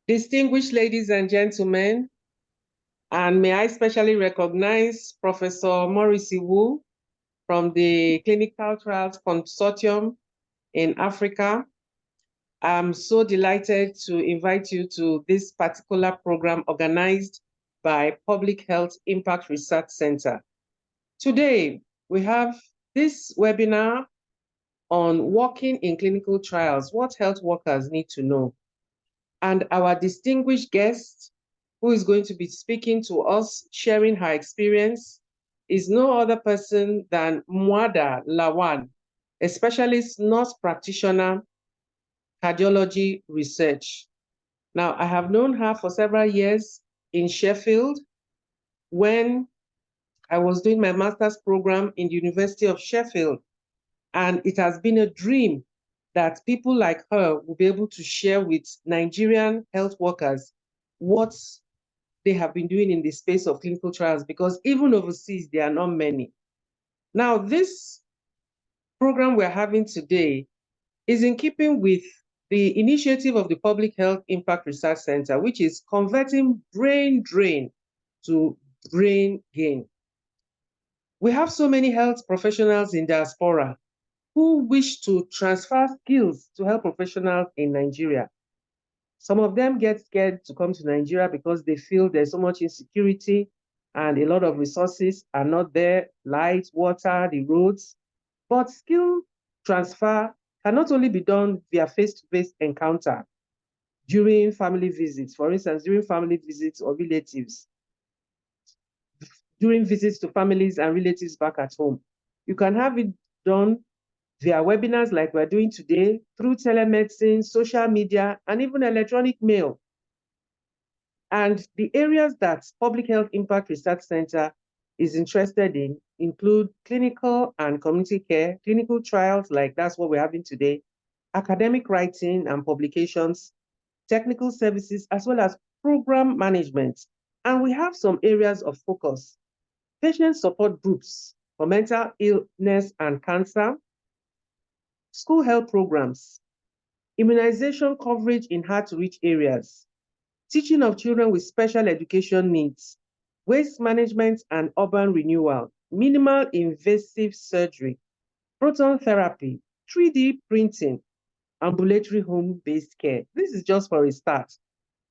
Distinguished ladies and gentlemen, and may I specially recognize Professor Maurice Wu from the Clinical Trials Consortium in Africa. I'm so delighted to invite you to this particular program organized by Public Health Impact Research Center. Today, we have this webinar on working in clinical trials, what health workers need to know. And our distinguished guest, who is going to be speaking to us, sharing her experience, is no other person than Mwada Lawan, a specialist nurse practitioner, cardiology research. Now, I have known her for several years in Sheffield when I was doing my master's program in the University of Sheffield. And it has been a dream that people like her will be able to share with Nigerian health workers what they have been doing in the space of clinical trials, because even overseas, there are not many. Now, this program we're having today is in keeping with the initiative of the Public Health Impact Research Center, which is converting brain drain to brain gain. We have so many health professionals in diaspora who wish to transfer skills to health professionals in Nigeria. Some of them get scared to come to Nigeria because they feel there's so much insecurity and a lot of resources are not there, light, water, the roads. But skill transfer can not only be done via face-to-face encounter during family visits, for instance, during family visits or relatives, during visits to families and relatives back at home. You can have it done via webinars like we're doing today, through telemedicine, social media, and even electronic mail. And the areas that Public Health Impact Research Center is interested in include clinical and community care, clinical trials, like that's what we're having today, academic writing and publications, technical services, as well as program management. And we have some areas of focus: patient support groups for mental illness and cancer, school health programs, immunization coverage in hard-to-reach areas, teaching of children with special education needs, waste management and urban renewal, minimal invasive surgery, proton therapy, 3D printing, ambulatory home-based care. This is just for a start.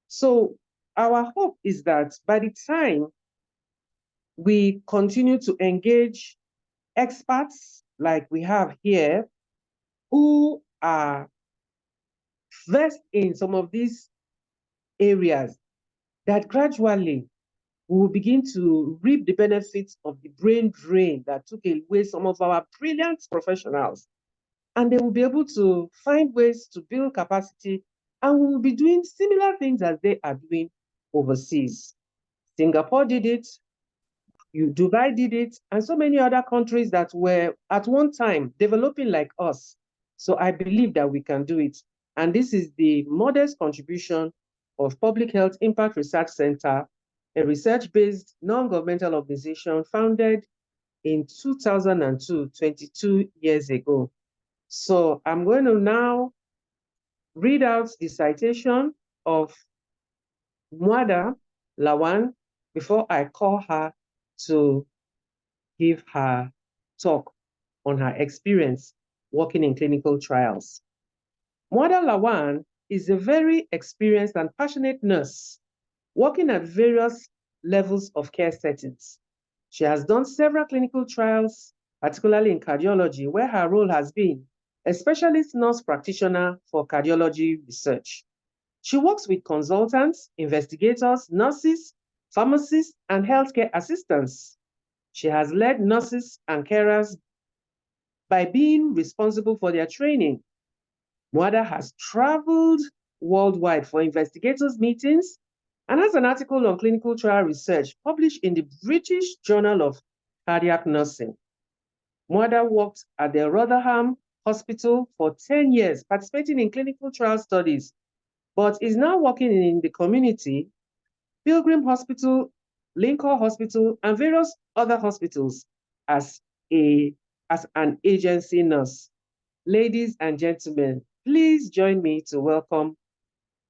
So our hope is that by the time we continue to engage experts like we have here, who are versed in some of these areas, that gradually we will begin to reap the benefits of the brain drain that took away some of our brilliant professionals. And they will be able to find ways to build capacity, and we will be doing similar things as they are doing overseas. Singapore did it, Dubai did it, and so many other countries that were at one time developing like us. So I believe that we can do it. And this is the modest contribution of Public Health Impact Research Center, a research-based non-governmental organization founded in 2002, 22 years ago. So I'm going to now read out the citation of Mwada Lawan before I call her to give her talk on her experience working in clinical trials. Mwada Lawan is a very experienced and passionate nurse working at various levels of care settings. She has done several clinical trials, particularly in cardiology, where her role has been a specialist nurse practitioner for cardiology research. She works with consultants, investigators, nurses, pharmacists, and healthcare assistants. She has led nurses and carers by being responsible for their training. Mwada has traveled worldwide for investigators' meetings and has an article on clinical trial research published in the British Journal of Cardiac Nursing. Mwada worked at the Rotherham Hospital for 10 years, participating in clinical trial studies, but is now working in the community, Pilgrim Hospital, Lincoln Hospital, and various other hospitals, as an agency nurse. Ladies and gentlemen, please join me to welcome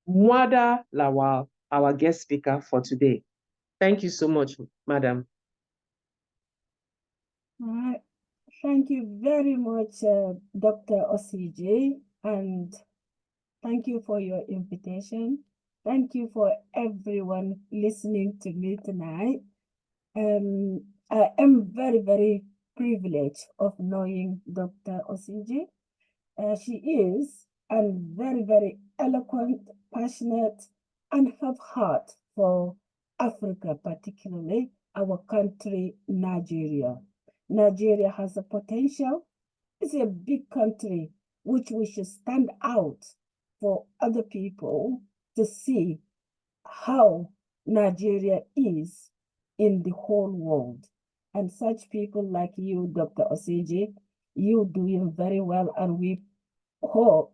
Mwada Lawan, our guest speaker for today. Thank you so much, Madam. Thank you very much, Dr. Oseji, and thank you for your invitation. Thank you for everyone listening to me tonight. I am very, very privileged of knowing Dr. Oseji. She is a very, very eloquent, passionate, and have heart for Africa, particularly our country, Nigeria. Nigeria has a potential. It's a big country which we should stand out for other people to see how Nigeria is in the whole world. And such people like you, Dr. Oseji, you doing very well, and we hope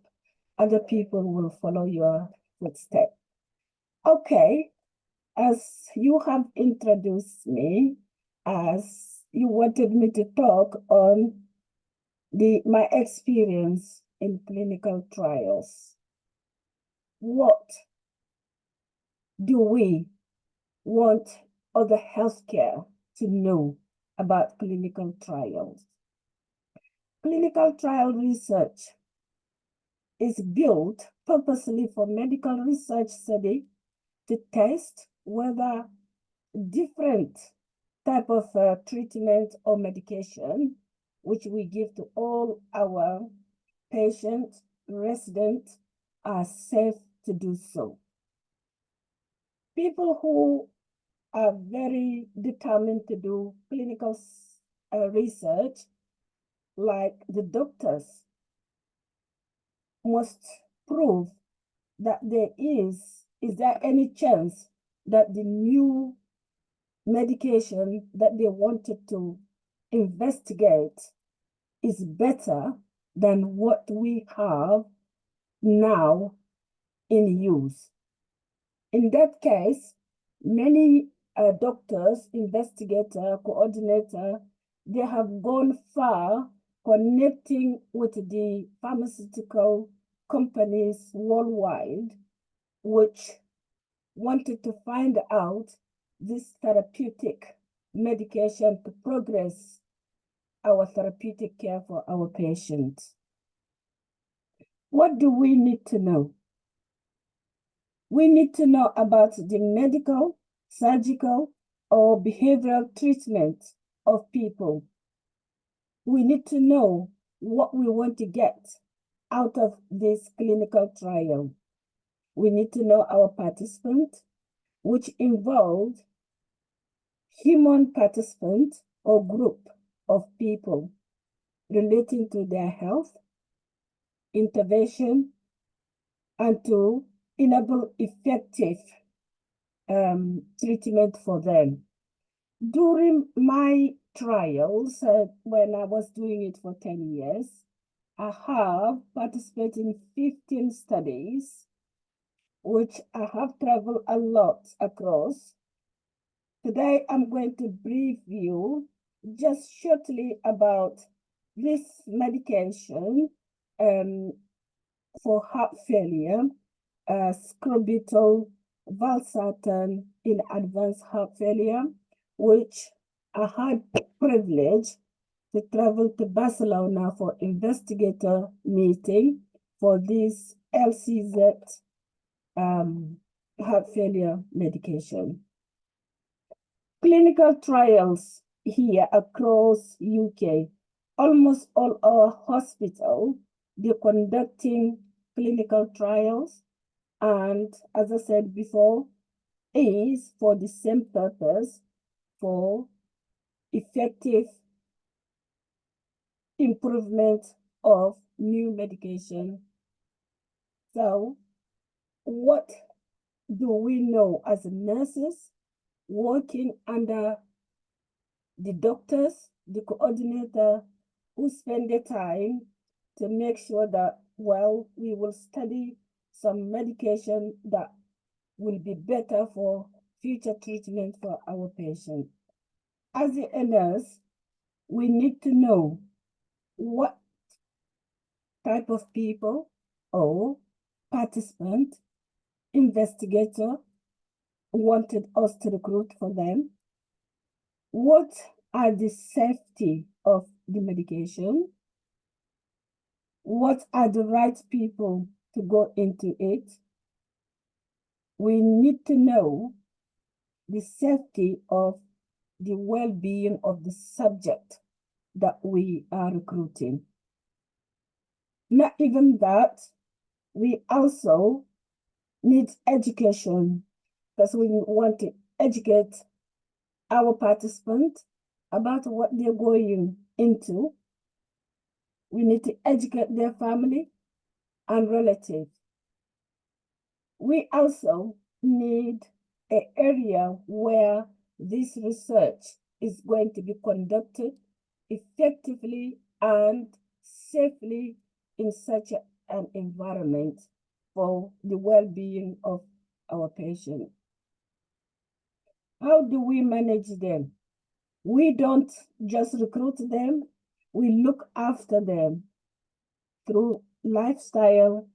other people will follow your footsteps. Okay, as you have introduced me, as you wanted me to talk on my experience in clinical trials. What do we want other healthcare to know about clinical trials? Clinical trial research is built purposely for medical research study to test whether different type of treatment or medication which we give to all our patients, residents, are safe to do so. People who are very determined to do clinical research, like the doctors, must prove that is there any chance that the new medication that they wanted to investigate is better than what we have now in use. In that case, many doctors, investigator, coordinator, they have gone far connecting with the pharmaceutical companies worldwide, which wanted to find out this therapeutic medication to progress our therapeutic care for our patients. What do we need to know? We need to know about the medical, surgical, or behavioral treatment of people. We need to know what we want to get out of this clinical trial. We need to know our participant, which involved human participant or group of people relating to their health, intervention, and to enable effective treatment for them. During my trials, when I was doing it for 10 years, I have participated in 15 studies, which I have traveled a lot across. Today, I'm going to brief you just shortly about this medication for heart failure, scribital valsartan in advanced heart failure, which I had the privilege to travel to Barcelona for investigator meeting for this LCZ heart failure medication. Clinical trials here across UK, almost all our hospitals, they're conducting clinical trials, and as I said before, is for the same purpose, for effective improvement of new medication. So what do we know as nurses working under the doctors, the coordinator, who spend the time to make sure that, well, we will study some medication that will be better for future treatment for our patient. As a nurse, we need to know what type of people or participant, investigator wanted us to recruit for them. What are the safety of the medication? What are the right people to go into it? We need to know the safety of the well-being of the subject that we are recruiting. Not even that, we also need education because we want to educate our participants about what they're going into. We need to educate their family and relatives. We also need an area where this research is going to be conducted effectively and safely in such an environment for the well-being of our patients. How do we manage them? We don't just recruit them, we look after them through lifestyle.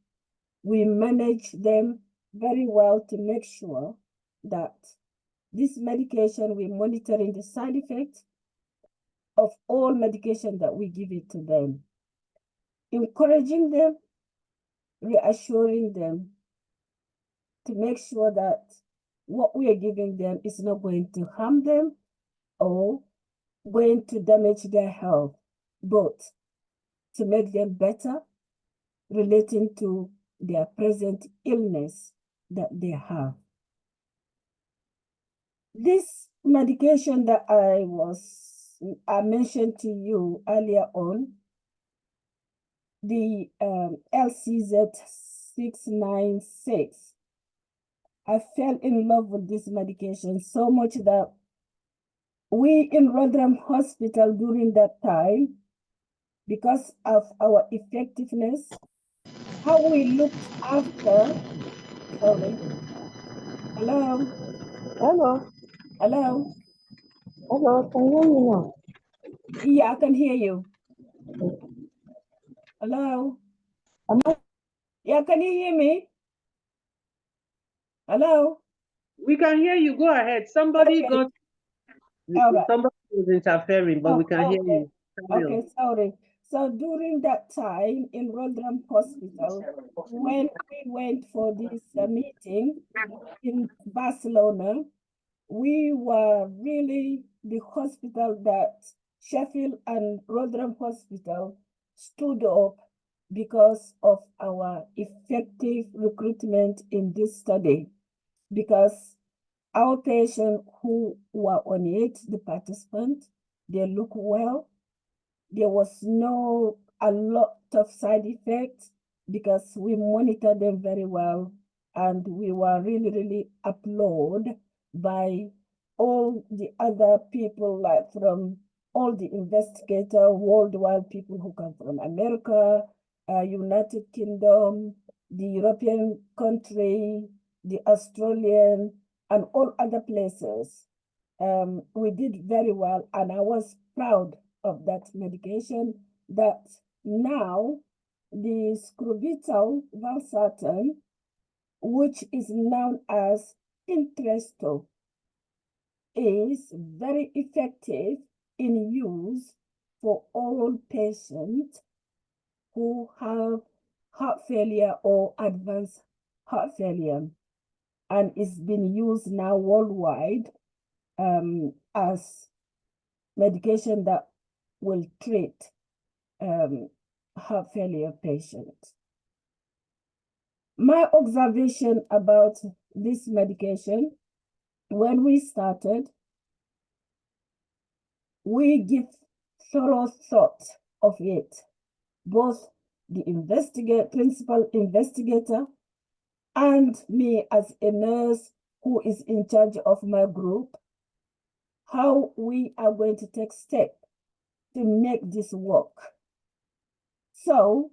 We manage them very well to make sure that this medication, we're monitoring the side effects of all medication that we give it to them, encouraging them, reassuring them to make sure that what we are giving them is not going to harm them or going to damage their health, but to make them better relating to their present illness that they have. This medication that I mentioned to you earlier on, the LCZ 696, I fell in love with this medication so much that we in Rotherham Hospital during that time, because of our effectiveness, how we looked after, sorry, hello, Hello. hello, Hello, can you hear me now? yeah, I can hear you. Hello, yeah, can you hear me? Hello, We can hear you. Go ahead. Somebody okay, got all right. somebody was interfering, but we Oh, can hear okay. you. Carry on. Okay, sorry. So during that time in Rotherham Hospital, when we went for this meeting in Barcelona, we were really the hospital that Sheffield and Rotherham Hospital stood up because of our effective recruitment in this study. Because our patients who were on it, the participants, they look well. There was a lot of side effects because we monitored them very well, and we were really, really applauded by all the other people, like from all the investigators, worldwide people who come from America, United Kingdom, the European country, the Australian, and all other places. We did very well, and I was proud of that medication that now the scrovital valsartan, which is known as Entresto, is very effective in use for all patients who have heart failure or advanced heart failure, and it's been used now worldwide as medication that will treat heart failure patients. My observation about this medication, when we started, we give thorough thought of it, both the principal investigator and me as a nurse who is in charge of my group, how we are going to take steps to make this work. So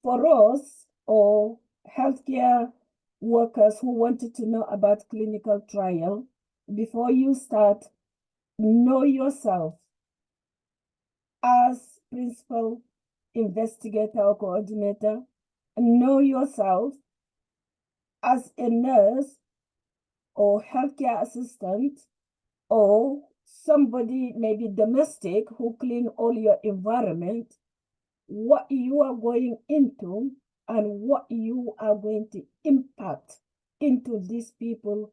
for us, or healthcare workers who wanted to know about clinical trial, before you start, know yourself. principal investigator or coordinator, know yourself as a nurse or healthcare assistant or somebody maybe domestic who clean all your environment, what you are going into and what you are going to impact into these people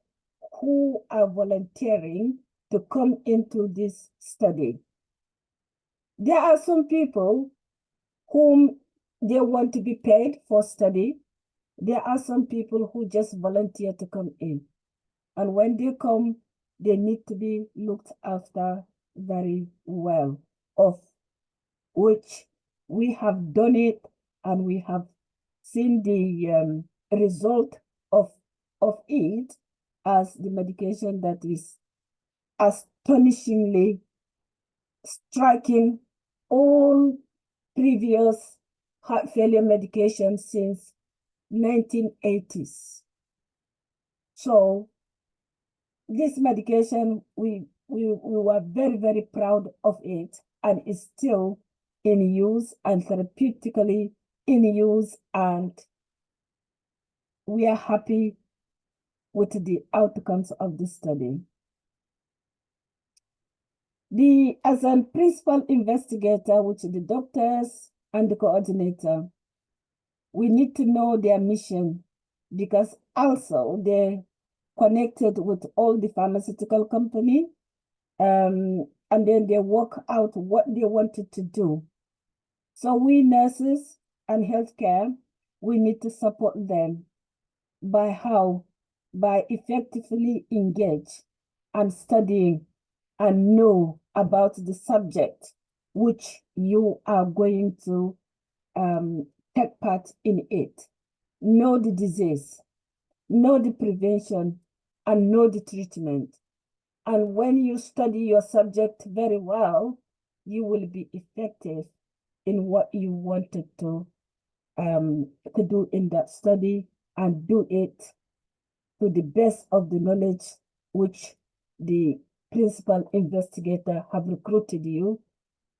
who are volunteering to come into this study. There are some people whom they want to be paid for study. There are some people who just volunteer to come in. And when they come, they need to be looked after very well, of which we have done it and we have seen the result of it as the medication that is astonishingly striking all previous heart failure medications since 1980s. So this medication, we were very, very proud of it, and is still in use and therapeutically in use, and we are happy with the outcomes of the study. As a principal investigator, which is the doctors and the coordinator, we need to know their mission, because also they're connected with all the pharmaceutical company, and then they work out what they wanted to do. So we nurses and healthcare, we need to support them by how? By effectively engage and studying and know about the subject which you are going to take part in it. Know the disease, know the prevention, and know the treatment. And when you study your subject very well, you will be effective in what you wanted to do in that study, and do it to the best of the knowledge which the principal investigator have recruited you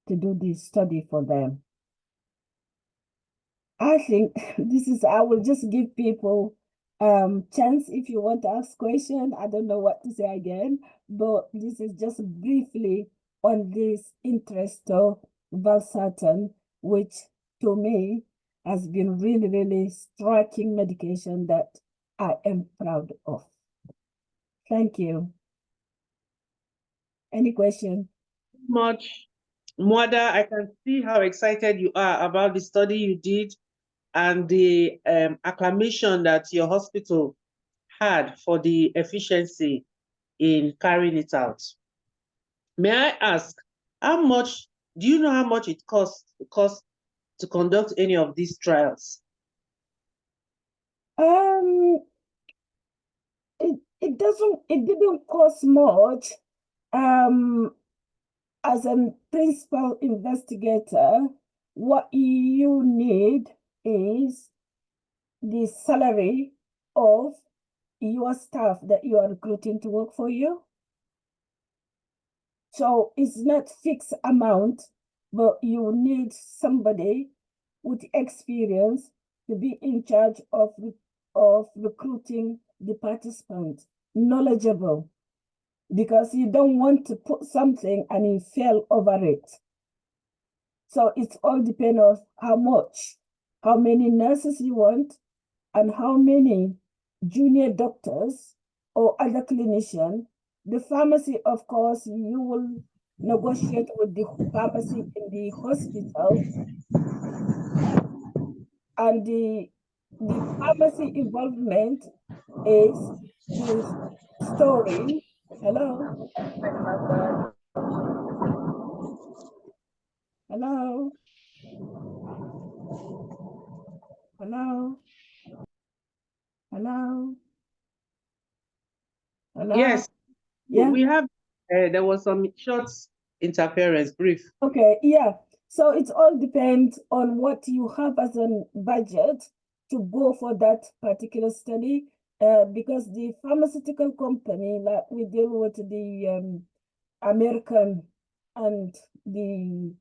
to do this study for them. I think I will just give people chance if you want to ask question. I don't know what to say again, but this is just briefly on this interest of valsartan, which to me has been really, really striking medication that I am proud of. Thank you. Any question? Much, Mwada, I can see how excited you are about the study you did and the acclamation that your hospital had for the efficiency in carrying it out. May I ask, do you know how much it costs to conduct any of these trials? It didn't cost much. As a principal investigator, what you need is the salary of your staff that you are recruiting to work for you. So it's not fixed amount, but you need somebody with experience to be in charge of recruiting the participants, knowledgeable, because you don't want to put something and you fail over it. So it's all depends on how many nurses you want, and how many junior doctors or other clinicians. The pharmacy, of course, you will negotiate with the pharmacy in the hospital, and the pharmacy involvement is the storing. Hello? Hello? Hello? Hello? Hello? Yes. Yeah. We have, there was some short interference, brief. Okay, yeah. So it all depends on what you have as a budget to go for that particular study, because the pharmaceutical company, like we deal with the American and the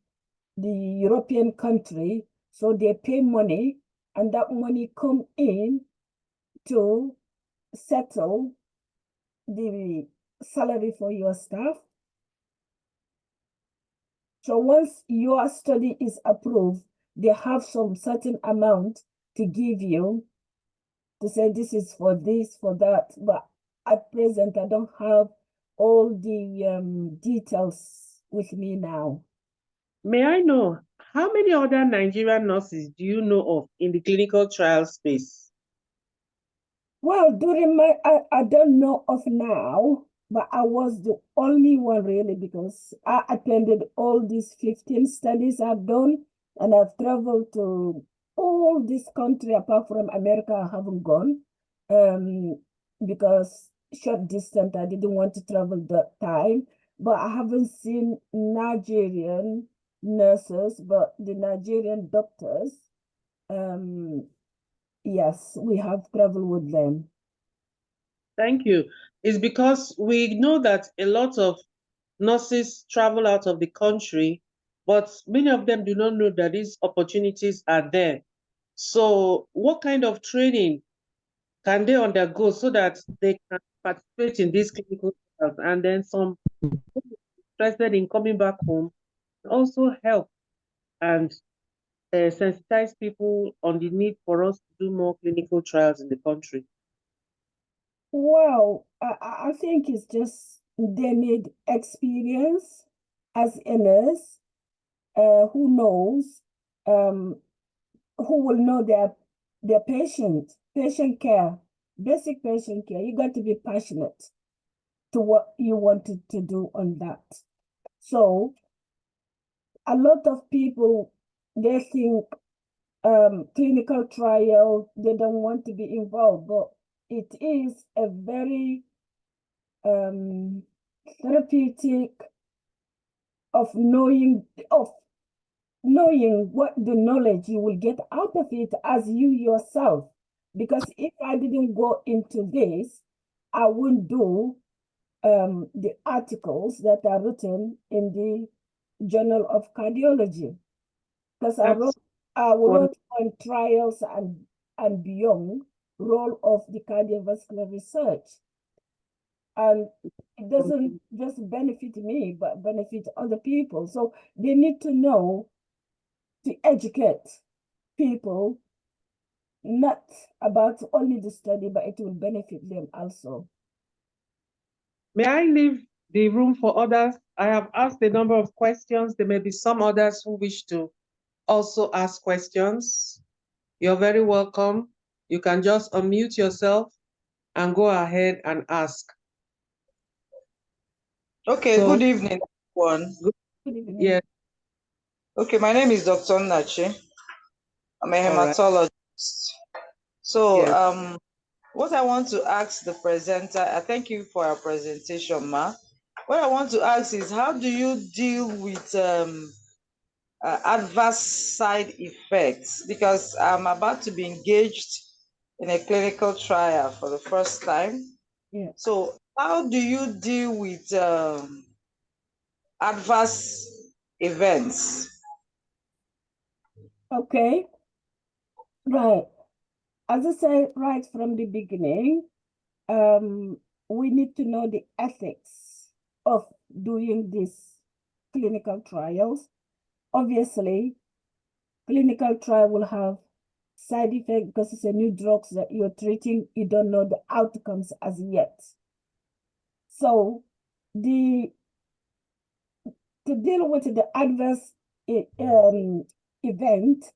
the European country, so they pay money, and that money come in to settle the salary for your staff. So once your study is approved, they have some certain amount to give you to say this is for this, for that. But at present, I don't have all the details with me now. May I know how many other Nigerian nurses do you know of in the clinical trial space? Well, during my, I don't know of now, but I was the only one really, because I attended all these 15 studies I've done, and I've traveled to all this country apart from America. I haven't gone because short distance, I didn't want to travel that time. But I haven't seen Nigerian nurses, but the Nigerian doctors, yes, we have traveled with them. Thank you. It's because we know that a lot of nurses travel out of the country, but many of them do not know that these opportunities are there. So, what kind of training can they undergo so that they can participate in these clinical trials? And then some interested in coming back home also help and sensitize people on the need for us to do more clinical trials in the country. Well, I think it's just they need experience as a nurse, who knows, who will know their patient care, basic patient care. You got to be passionate to what you wanted to do on that. So a lot of people, they think clinical trial, they don't want to be involved, but it is a very therapeutic of knowing what the knowledge you will get out of it as you yourself. Because if I didn't go into this, I wouldn't do the articles that are written in the Journal of Cardiology. Because I That's wrote on trials and beyond role of the cardiovascular research. And it doesn't just benefit me, but benefit other people. So they need to know to educate people, not about only the study, but it will benefit them also. May I leave the room for others? I have asked a number of questions. There may be some others who wish to also ask questions. You're very welcome. You can just unmute yourself and go ahead and ask. Okay, So, good evening, everyone. Good evening. yeah, Okay, my name is Dr. Nachi. I'm a all right. hematologist. So, Yes. what I want to ask the presenter, I thank you for your presentation, Ma. What I want to ask is, how do you deal with adverse side effects? Because I'm about to be engaged in a clinical trial for the first time. Yeah. So, how do you deal with adverse events? Okay. Right. As I said right from the beginning, we need to know the ethics of doing these clinical trials. Obviously, clinical trial will have side effects because it's a new drugs that you're treating. You don't know the outcomes as yet. So to deal with the adverse event,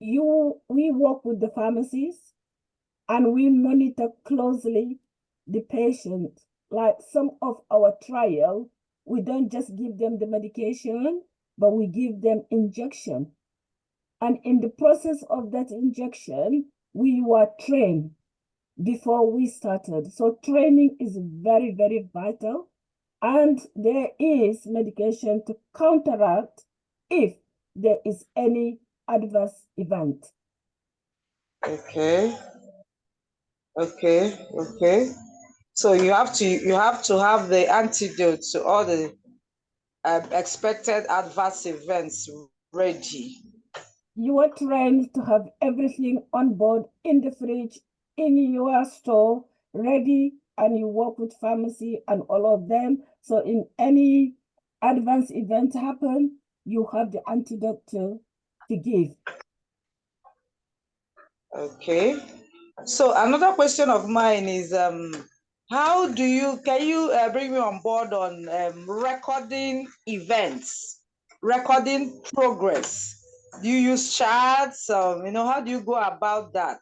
we work with the pharmacies and we monitor closely the patient. Like some of our trial, we don't just give them the medication, but we give them injection. And in the process of that injection, we were trained before we started. So training is very, very vital. And there is medication to counteract if there is any adverse event. Okay. Okay. So you have to have the antidote to all the expected adverse events ready? You are trained to have everything on board in the fridge, in your store, ready, and you work with pharmacy and all of them. So in any adverse event happen, you have the antidote to give. Okay. So another question of mine is, can you bring me on board on recording events, recording progress? Do you use charts? How do you go about that?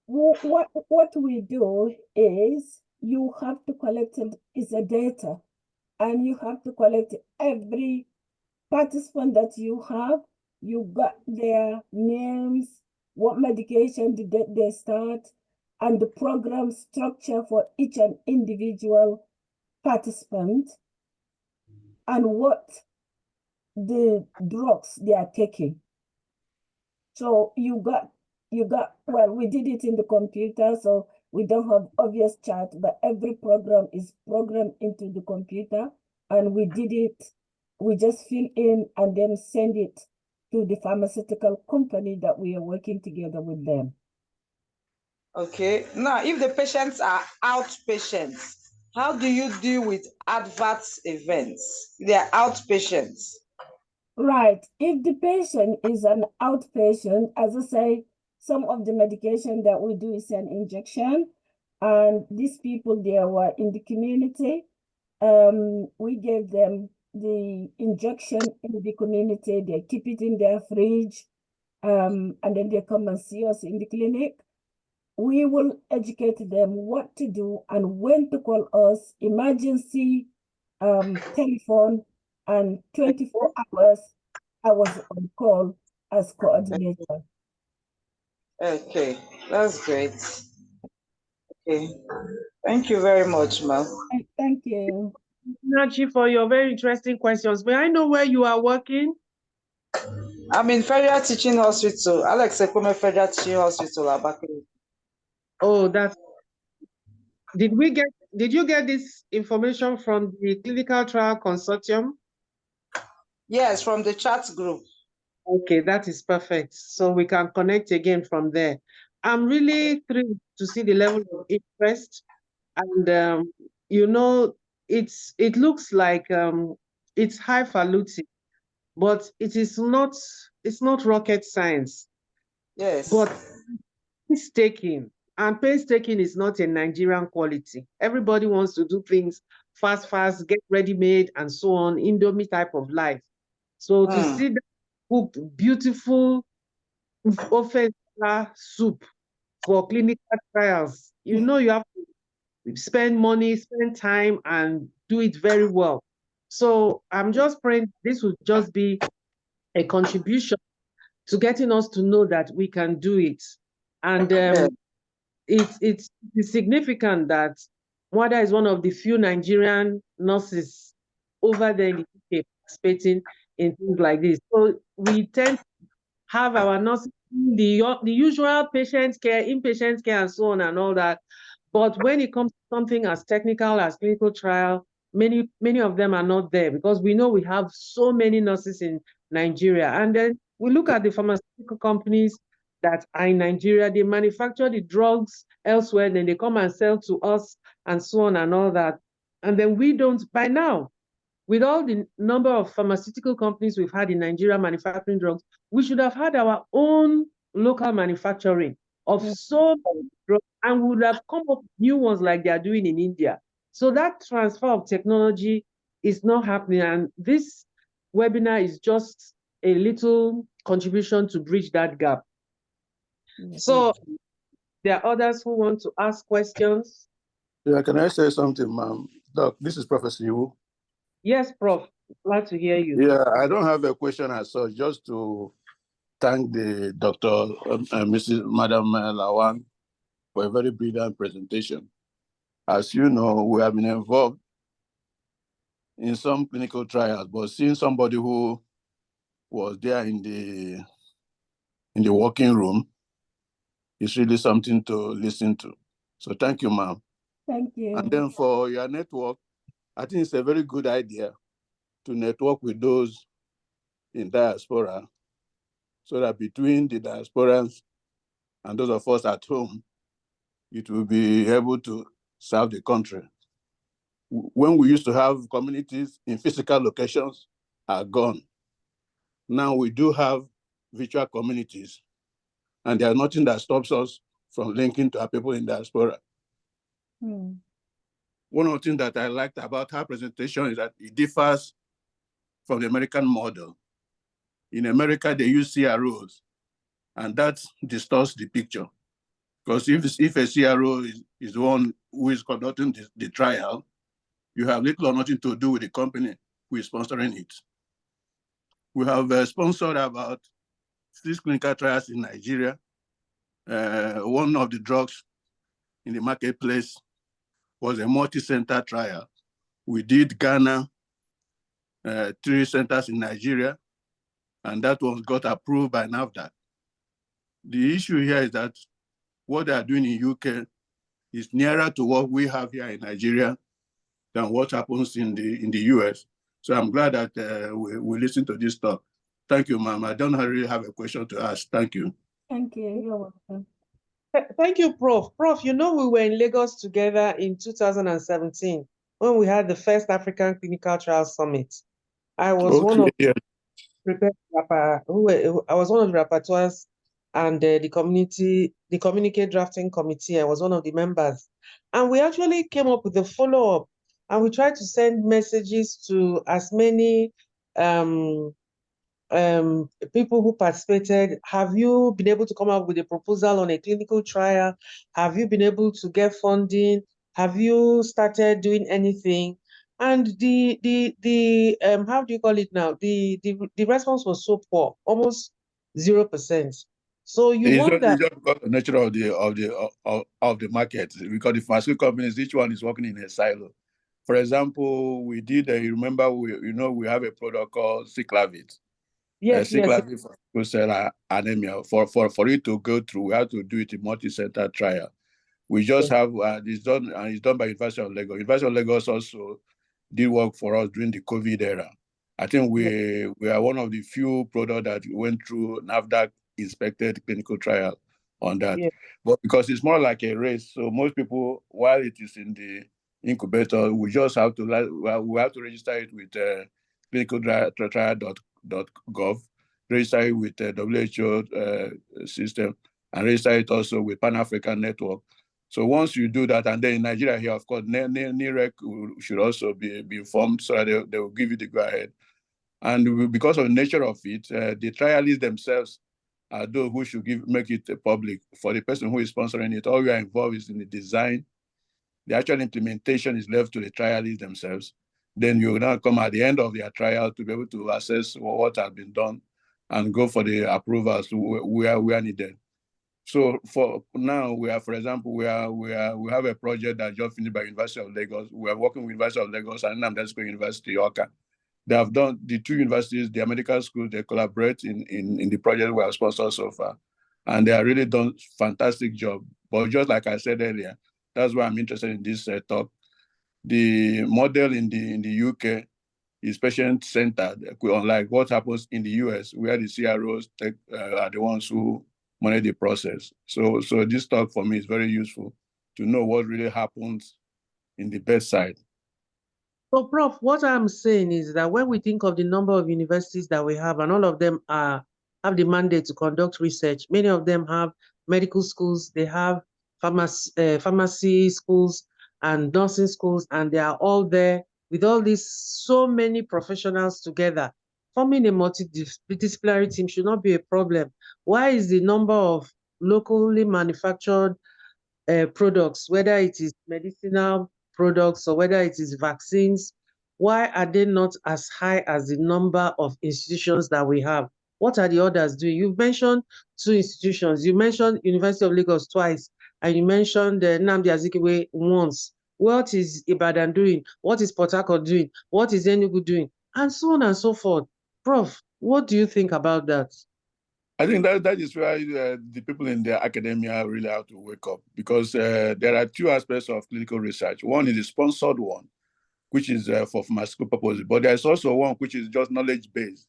What we do is you have to collect it is a data, and you have to collect every participant that you have. You got their names, what medication did they start, and the program structure for each and individual participant, and what the drugs they are taking. So you got, well, we did it in the computer, so we don't have obvious chart, but every program is programmed into the computer, and we did it, we just fill in and then send it to the pharmaceutical company that we are working together with them. Okay. Now, if the patients are outpatients, how do you deal with adverse events? They are outpatients. Right. If the patient is an outpatient, as I say, some of the medication that we do is an injection, and these people, they were in the community. We gave them the injection in the community. They keep it in their fridge, and then they come and see us in the clinic. We will educate them what to do and when to call us, emergency telephone, and 24 hours I was on call as coordinator. Okay, that's great. Okay, thank you very much, ma'am. Thank you. Nachi, for your very interesting questions. May I know where you are working? I'm in Federal Teaching Hospital, Alex Ekome Federal Teaching Hospital, Abakaliki. Oh, that's. Did you get this information from the Clinical Trial Consortium? Yes, from the chat group. Okay, that is perfect. So we can connect again from there. I'm really thrilled to see the level of interest, and it looks like it's highfalutin, but it's not rocket science. Yes. But painstaking, and painstaking is not a Nigerian quality. Everybody wants to do things fast, get ready made, and so on, Indomie type of life. So to see that cooked, beautiful ofe soup for clinical trials, you have to spend money, spend time, and do it very well. So I'm just praying this will just be a contribution to getting us to know that we can do it. And it's significant that Mwada is one of the few Nigerian nurses over there in the UK participating in things like this. So we tend to have our nurses the usual patient care, inpatient care, and so on and all that. But when it comes to something as technical as clinical trial, many of them are not there because we know we have so many nurses in Nigeria. And then we look at the pharmaceutical companies that are in Nigeria, they manufacture the drugs elsewhere, then they come and sell to us and so on and all that. And then we don't, by now, with all the number of pharmaceutical companies we've had in Nigeria manufacturing drugs, we should have had our own local manufacturing of so many drugs, and we would have come up with new ones like they are doing in India. So that transfer of technology is not happening, and this webinar is just a little contribution to bridge that gap. So there are others who want to ask questions. Yeah, can I say something, ma'am? Doc, this is Professor Yu. Yes, Prof. Glad to hear you. Yeah, I don't have a question as such, just to thank the Dr. Mrs. Madam Lawan for a very brilliant presentation. As you know, we have been involved in some clinical trials, but seeing somebody who was there in the working room is really something to listen to. So thank you, ma'am. Thank you. And then for your network, I think it's a very good idea to network with those in diaspora, so that between the diasporans and those of us at home, it will be able to serve the country. When we used to have communities in physical locations are gone. Now we do have virtual communities, and there's nothing that stops us from linking to our people in diaspora. One of the things that I liked about her presentation is that it differs from the American model. In America, they use CROs, and that distorts the picture. Because if a CRO is the one who is conducting the trial, you have little or nothing to do with the company who is sponsoring it. We have sponsored about 6 clinical trials in Nigeria. One of the drugs in the marketplace was a multi-center trial. We did Ghana, 3 centers in Nigeria, and that one got approved by NAFDAC. The issue here is that what they are doing in UK is nearer to what we have here in Nigeria than what happens in the US. So I'm glad that we listen to this talk. Thank you, ma'am. I don't really have a question to ask. Thank you. Thank you. You're welcome. Thank you, Prof. Prof, you know, we were in Lagos together in 2017 when we had the first African Clinical Trial Summit. I was one of the I was one of the rapporteurs and the communique drafting committee. I was one of the members. And we actually came up with a follow-up, and we tried to send messages to as many people who participated. Have you been able to come up with a proposal on a clinical trial? Have you been able to get funding? Have you started doing anything? And the how do you call it now? The response was so poor, almost 0%. So you wonder. It's just because the nature of the market, because the pharmaceutical companies, each one is working in a silo. For example, we did. You remember, we have a product called Ciclavit. Yes, yes. Ciclavit for sickle cell anemia. For it to go through, we have to do it in multi-center trial. We just have it's done by University of Lagos. University of Lagos also did work for us during the COVID era. I think we are one of the few products that went through NAFDAC inspected clinical trial on that. Yeah. But because it's more like a race, so most people, while it is in the incubator, we just have to register it with clinicaltrial.gov, register it with WHO system, and register it also with Pan-African Network. So once you do that, and then in Nigeria here, of course, NIREC should also be informed so that they will give you the go-ahead. And because of the nature of it, the trialists themselves are those who should make it public. For the person who is sponsoring it, all we are involved is in the design. The actual implementation is left to the trialists themselves. Then you will now come at the end of their trial to be able to assess what has been done and go for the approvals where needed. So for now, for example, we have a project that just finished by University of Lagos. We are working with University of Lagos and Nnamdi University, Oka. They have done, the 2 universities, their medical schools, they collaborate in the project we have sponsored so far. And they have really done fantastic job. But just like I said earlier, that's why I'm interested in this talk. The model in the UK is patient-centered, unlike what happens in the US, where the CROs are the ones who manage the process. So this talk for me is very useful to know what really happens in the bedside. So, Prof, what I'm saying is that when we think of the number of universities that we have, and all of them have the mandate to conduct research, many of them have medical schools, they have pharmacy schools and nursing schools, and they are all there with all these so many professionals together. Forming a multidisciplinary team should not be a problem. Why is the number of locally manufactured products, whether it is medicinal products or whether it is vaccines, why are they not as high as the number of institutions that we have? What are the others doing? You've mentioned 2 institutions. You mentioned University of Lagos twice, and you mentioned Nnamdi Azikiwe once. What is Ibadan doing? What is Port Harcourt doing? What is Enugu doing? And so on and so forth. Prof, what do you think about that? I think that is why the people in the academia really have to wake up, because there are 2 aspects of clinical research. One is the sponsored one, which is for pharmaceutical purposes, but there's also one which is just knowledge-based.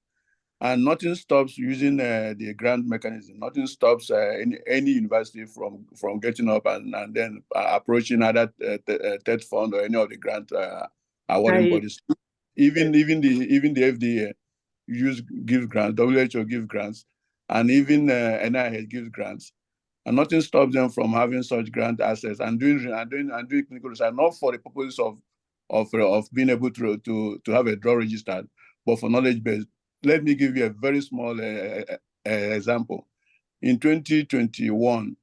And nothing stops using the grant mechanism. Nothing stops any university from getting up and then approaching either TED Fund or any of the grant awarding bodies. Even the FDA gives grants, WHO gives grants, and even NIH gives grants. And nothing stops them from having such grant access and doing clinical research, not for the purpose of being able to have a drug registered, but for knowledge base. Let me give you a very small example. In 2021,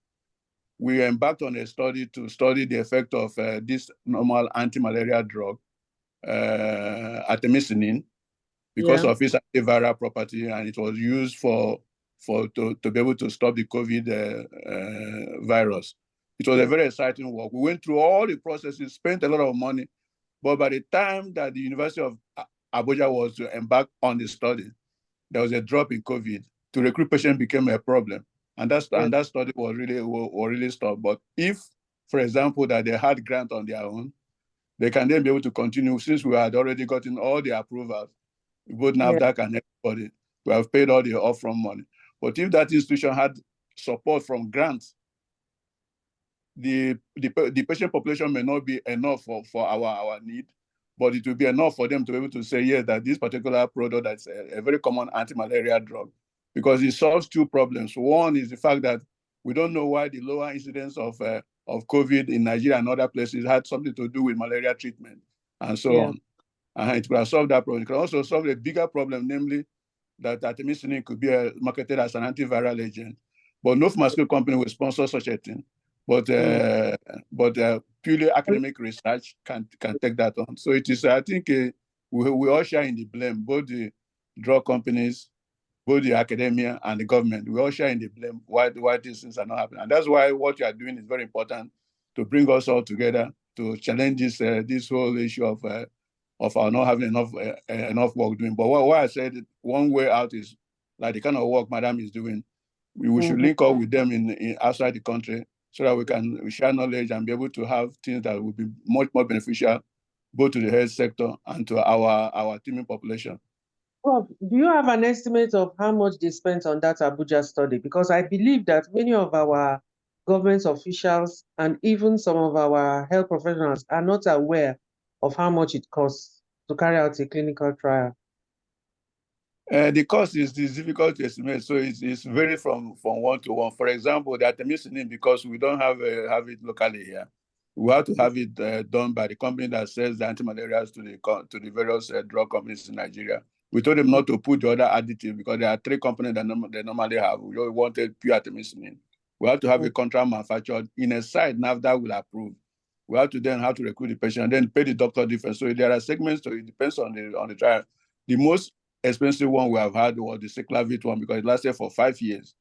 we embarked on a study to study the effect of this normal anti-malaria drug, artemisinin, because of its antiviral property, and it was used to be able to stop the COVID virus. It was a very exciting work. We went through all the processes, spent a lot of money, but by the time that the University of Abuja was to embark on the study, there was a drop in COVID. To recruit patients became a problem, and that study was really stopped. But if, for example, that they had grant on their own, they can then be able to continue, since we had already gotten all the approvals, both NAFDAC and everybody. We have paid all the upfront money. But if that institution had support from grants, the patient population may not be enough for our need, but it will be enough for them to be able to say, yes, that this particular product that's a very common anti-malaria drug, because it solves two problems. One is the fact that we don't know why the lower incidence of COVID in Nigeria and other places had something to do with malaria treatment and so on. It could have solved that problem. It could also solve a bigger problem, namely that artemisinin could be marketed as an antiviral agent, but no pharmaceutical company will sponsor such a thing. But purely academic research can take that on. So it is, I think, we all share in the blame, both the drug companies, both the academia and the government. We all share in the blame why these things are not happening. And that's why what you are doing is very important, to bring us all together to challenge this whole issue of our not having enough work doing. But what I said, one way out is like the kind of work Madam is doing. We should link up with them in outside the country, so that we can share knowledge and be able to have things that will be much more beneficial, both to the health sector and to our teeming population. Prof, do you have an estimate of how much they spent on that Abuja study? Because I believe that many of our government officials and even some of our health professionals are not aware of how much it costs to carry out a clinical trial. The cost is difficult to estimate, so it's very from one to one. For example, the artemisinin, because we don't have it locally here, we have to have it done by the company that sells the anti-malarials to the various drug companies in Nigeria. We told them not to put the other additive because there are three companies that they normally have. We wanted pure artemisinin. We have to have a contract manufactured in a site NAFDAC will approve. We have to then have to recruit the patient and then pay the doctor difference. So there are segments, so it depends on the trial. The most expensive one we have had was the cyclavit one, because it lasted for 5 years,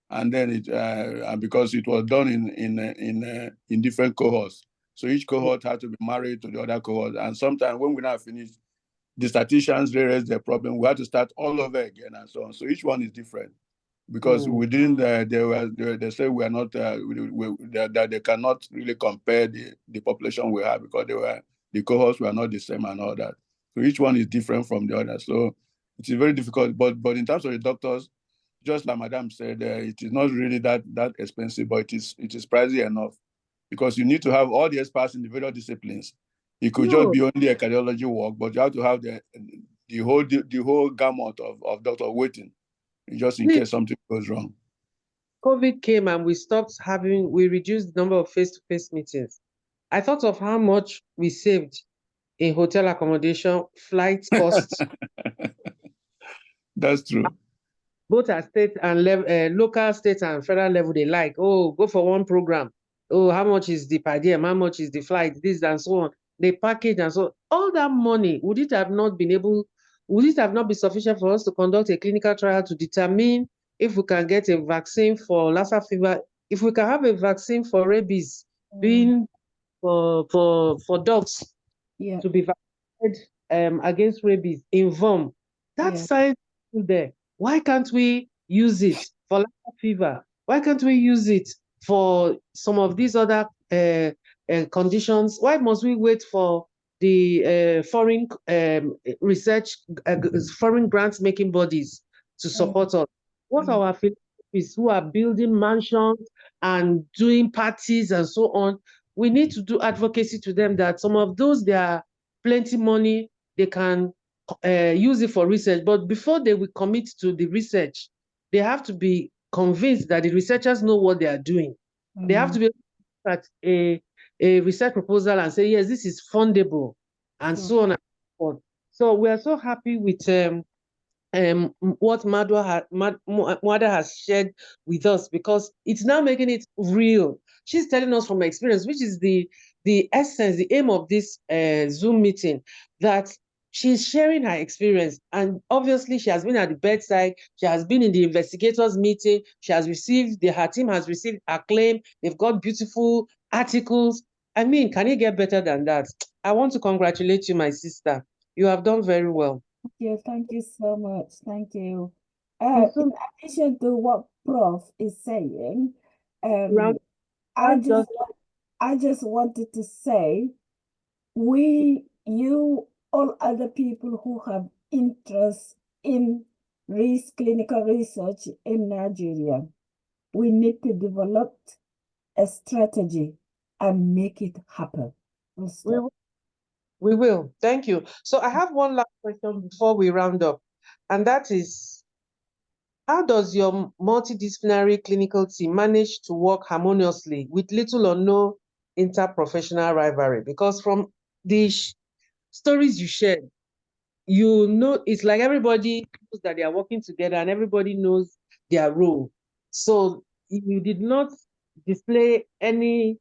and then and because it was done in different cohorts, so each cohort had to be married to the other cohort. And sometimes when we now finished, the statisticians raised the problem. We had to start all over again and so on. So each one is different, because we didn't. They say we are not. That they cannot really compare the population we have, because the cohorts were not the same and all that. So each one is different from the other. So it's very difficult, but in terms of the doctors, just like Madam said, it is not really that expensive, but it is pricey enough, because you need to have all the experts in the various disciplines. It could just be only a cardiology work, but you have to have the whole gamut of doctors waiting, just in case something goes wrong. COVID came and we reduced the number of face-to-face meetings. I thought of how much we saved in hotel accommodation, flight costs. That's true. Both at state and local, state and federal level, they like, oh, go for one program. Oh, how much is the per diem? How much is the flight? This and so on. They package and so on. All that money, would it have not been sufficient for us to conduct a clinical trial to determine if we can get a vaccine for Lassa fever, if we can have a vaccine for rabies, being for dogs to be vaccinated against rabies in VOM? That's science there. Why can't we use it for Lassa fever? Why can't we use it for some of these other conditions? Why must we wait for the foreign research, foreign grants making bodies to support us. What are our philanthropists who are building mansions and doing parties and so on? We need to do advocacy to them that some of those, there are plenty money, they can use it for research. But before they will commit to the research, they have to be convinced that the researchers know what they are doing. They have to be able to look at a research proposal and say, yes, this is fundable, and so on and so forth. So we are so happy with what Mwada has shared with us, because it's now making it real. She's telling us from experience, which is the essence, the aim of this Zoom meeting, that she's sharing her experience. And obviously she has been at the bedside, she has been in the investigators meeting, she has received, her team has received acclaim, they've got beautiful articles. I mean, can it get better than that? I want to congratulate you, my sister. You have done very well. Thank you so much. Thank you. In addition to what Prof is saying, I just wanted to say, all other people who have interest in clinical research in Nigeria, we need to develop a strategy and make it happen. We will. Thank you. So I have one last question before we round up, and that is, how does your multidisciplinary clinical team manage to work harmoniously with little or no interprofessional rivalry? Because from the stories you shared, you know, it's like everybody knows that they are working together and everybody knows their role. So you did not display any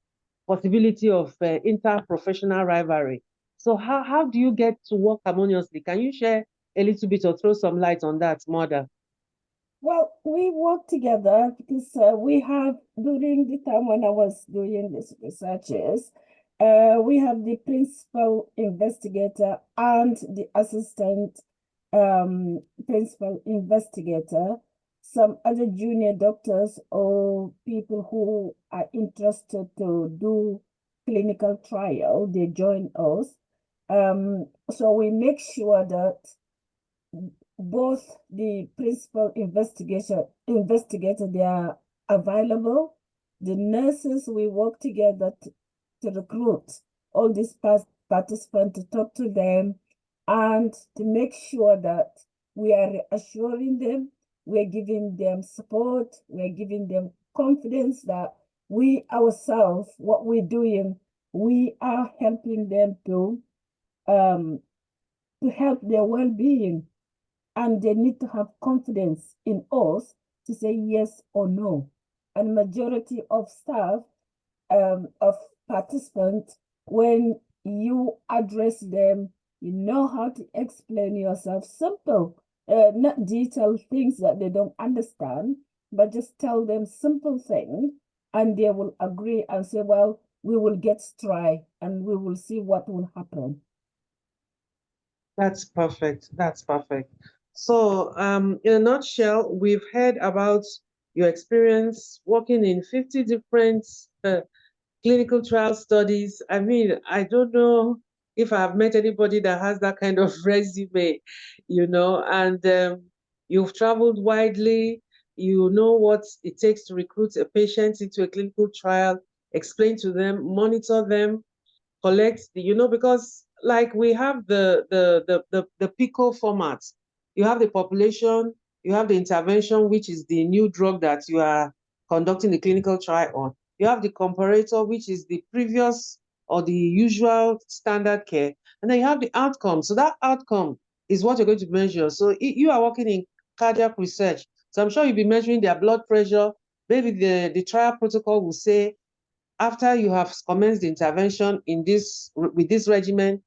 possibility of interprofessional rivalry. So how do you get to work harmoniously? Can you share a little bit or throw some light on that, Mwada? Well, we work together because we have, during the time when I was doing these researches, we have the principal investigator and the assistant principal investigator, some other junior doctors or people who are interested to do clinical trial, they join us. So we make sure that both the principal investigator, they are available. The nurses, we work together to recruit all these participants, to talk to them, and to make sure that we are reassuring them, we are giving them support, we are giving them confidence that we ourselves, what we're doing, we are helping them to help their well-being. And they need to have confidence in us to say yes or no. And majority of staff, of participants, when you address them, you know how to explain yourself, simple, not detailed things that they don't understand, but just tell them simple things, and they will agree and say, well, we will get try and we will see what will happen. That's perfect. That's perfect. So in a nutshell, we've heard about your experience working in 50 different clinical trial studies. I mean, I don't know if I've met anybody that has that kind of resume, you know, and you've traveled widely, you know what it takes to recruit a patient into a clinical trial, explain to them, monitor them, collect the, you know, because like we have the PICO format. You have the population, you have the intervention, which is the new drug that you are conducting the clinical trial on. You have the comparator, which is the previous or the usual standard care. And then you have the outcome. So that outcome is what you're going to measure. So you are working in cardiac research. So I'm sure you'll be measuring their blood pressure. Maybe the trial protocol will say, after you have commenced the intervention in this with this regimen,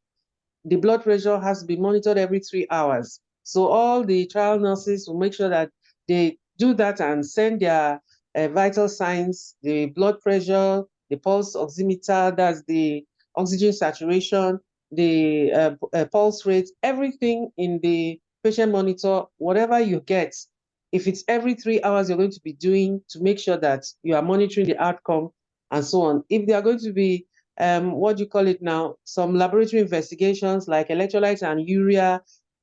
the blood pressure has to be monitored every 3 hours. So all the trial nurses will make sure that they do that and send their vital signs, the blood pressure, the pulse oximeter, that's the oxygen saturation, the pulse rate, everything in the patient monitor, whatever you get. If it's every 3 hours, you're going to be doing to make sure that you are monitoring the outcome and so on. If they are going to be what do you call it now? Some laboratory investigations like electrolytes and urea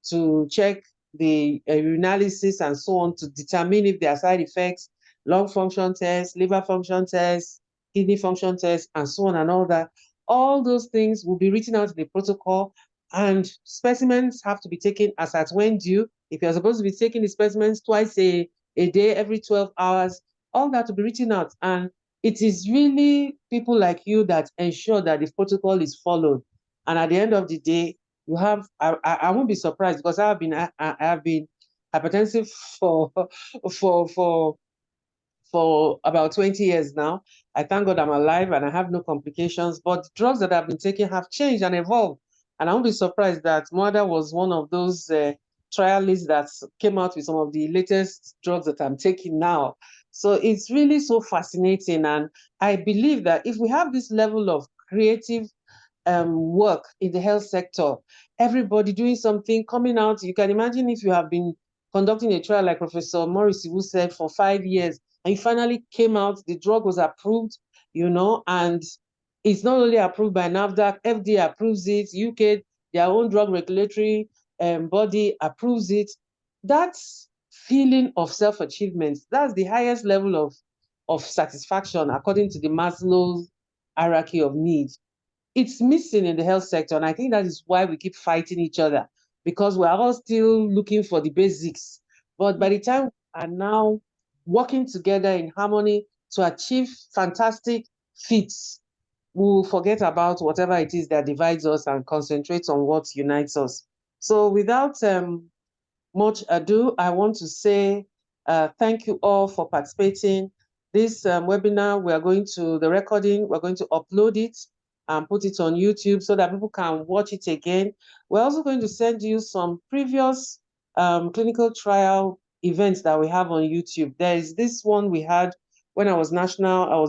to check the urinalysis and so on to determine if there are side effects, lung function tests, liver function tests, kidney function tests, and so on and all that. All those things will be written out in the protocol, and specimens have to be taken as at when due. If you're supposed to be taking the specimens twice a day, every 12 hours, all that will be written out. And it is really people like you that ensure that the protocol is followed. And at the end of the day, you have, I won't be surprised, because I have been hypertensive for about 20 years now. I thank God I'm alive and I have no complications, but drugs that I've been taking have changed and evolved. And I won't be surprised that Mwada was one of those trialists that came out with some of the latest drugs that I'm taking now. So it's really so fascinating. And I believe that if we have this level of creative work in the health sector, everybody doing something, coming out, you can imagine if you have been conducting a trial like Professor Morris who said for 5 years, and it finally came out, the drug was approved, and it's not only approved by NAFDAC, FDA approves it, UK, their own drug regulatory body approves it. That's feeling of self-achievement. That's the highest level of satisfaction according to the Maslow's hierarchy of needs. It's missing in the health sector, and I think that is why we keep fighting each other, because we're all still looking for the basics. But by the time we are now working together in harmony to achieve fantastic feats, we'll forget about whatever it is that divides us and concentrate on what unites us. So without much ado, I want to say thank you all for participating. This webinar, the recording, we're going to upload it and put it on YouTube so that people can watch it again. We're also going to send you some previous clinical trial events that we have on YouTube. There is this one we had when I was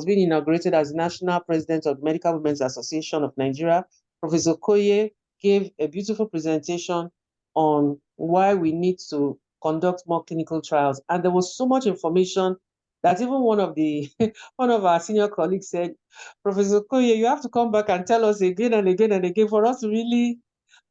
being inaugurated as National President of Medical Women's Association of Nigeria. Professor Koye gave a beautiful presentation on why we need to conduct more clinical trials. And there was so much information that even one of our senior colleagues said, Professor Koye, you have to come back and tell us again and again and again for us to really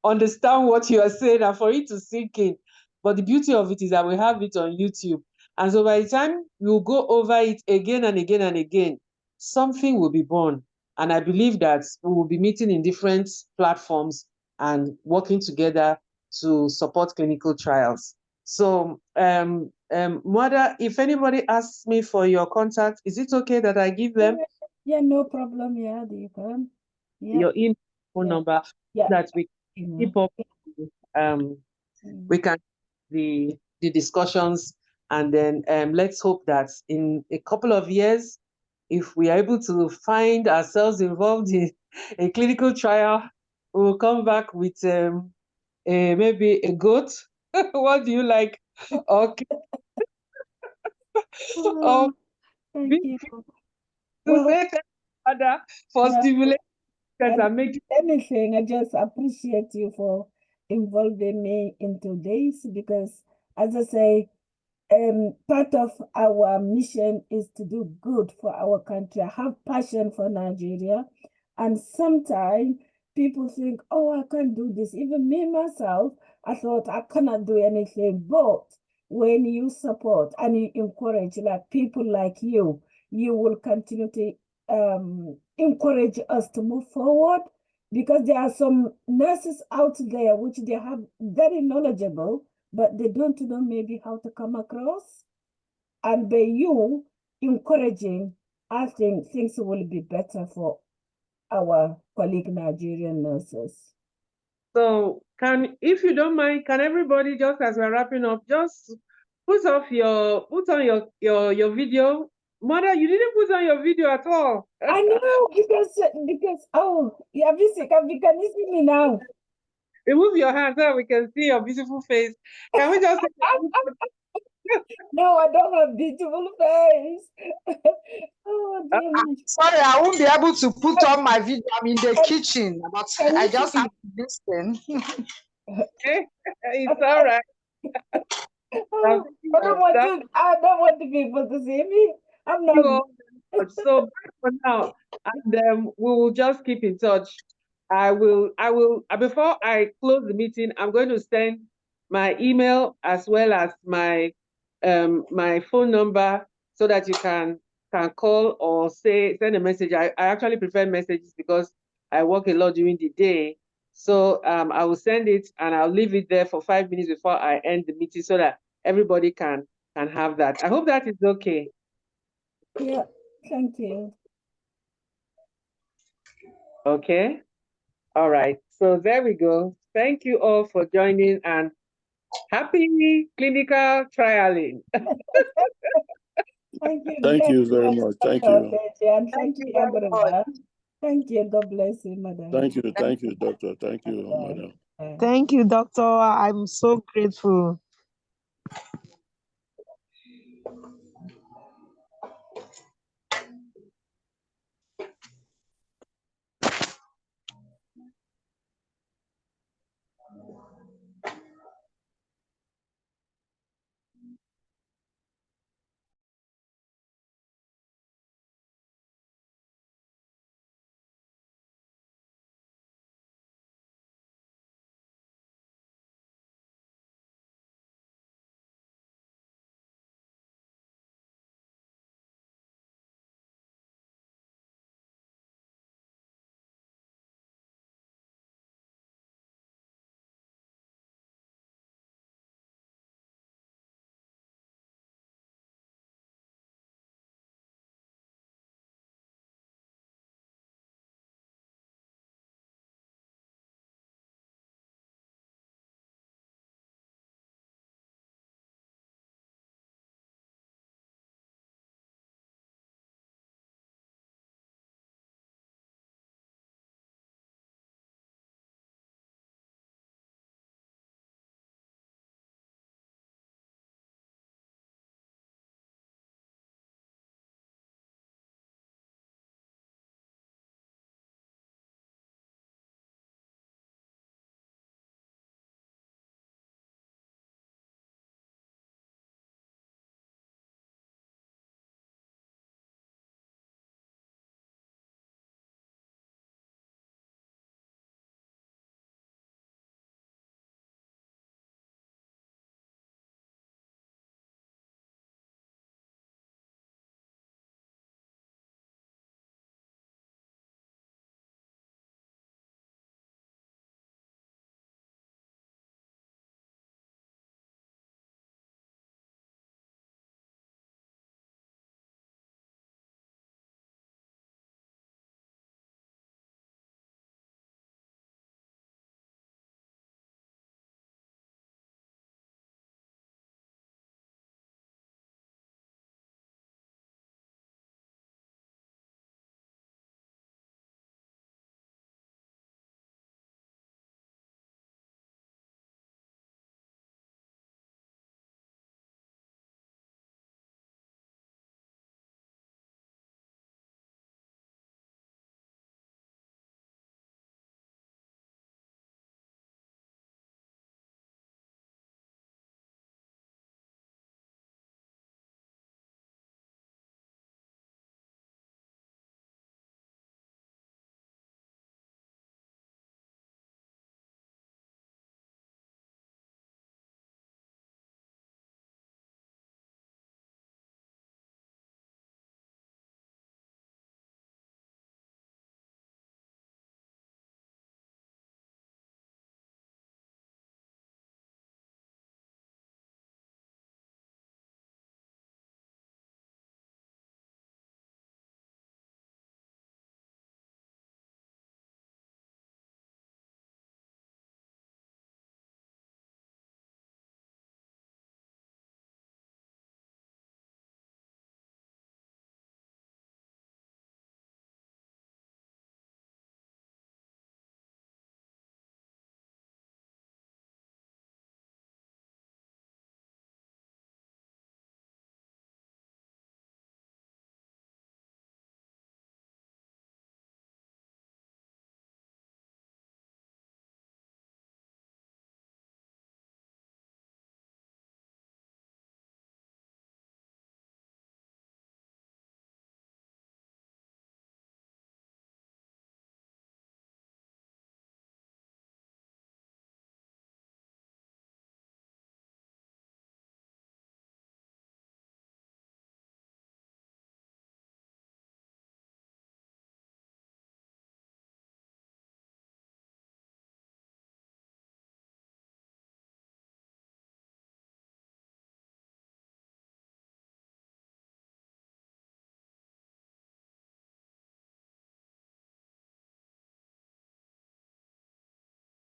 understand what you are saying and for it to sink in. But the beauty of it is that we have it on YouTube. And so by the time you go over it again and again and again, something will be born. And I believe that we will be meeting in different platforms and working together to support clinical trials. So, Mwada, if anybody asks me for your contact, is it okay that I give them? Yeah, no problem. Yeah, you can. Yeah. Your email, phone number, that we keep up. We can the discussions, and then let's hope that in a couple of years, if we are able to find ourselves involved in a clinical trial, we will come back with maybe a goat. What do you like? Okay. Thank you. To say thank you, Father, for stimulating and making anything. I just appreciate you for involving me into this, because, as I say, part of our mission is to do good for our country. I have passion for Nigeria, and sometimes people think, oh, I can't do this. Even me, myself, I thought I cannot do anything. But when you support and you encourage, like people like you will continue to encourage us to move forward, because there are some nurses out there which they have very knowledgeable, but they don't know maybe how to come across. And by you encouraging, I think things will be better for our colleague Nigerian nurses. So if you don't mind, can everybody, just as we're wrapping up, just put on your video. Mother, you didn't put on your video at all. I know, because oh, yeah, can you see me now? Remove your hand so we can see your beautiful face. Can we just No, I don't have beautiful face. Oh, dear. Sorry, I won't be able to put on my video. I'm in the kitchen, but I just have to listen. It's all right. Oh, I don't want the people to see me. I'm not. So for now, and we will just keep in touch. I will before I close the meeting, I'm going to send my email as well as my my phone number so that you can call or send a message. I actually prefer messages because I work a lot during the day. So I will send it and I'll leave it there for 5 minutes before I end the meeting so that everybody can have that. I hope that is okay. Yeah, thank you. Okay. All right. So there we go. Thank you all for joining and happy clinical trialing. Thank you. Thank you very much. Thank you. Oseji, and thank you, everyone. Thank you. God bless you, madam. Thank you, doctor. Thank you, madam. Bye. Thank you, doctor. I'm so grateful.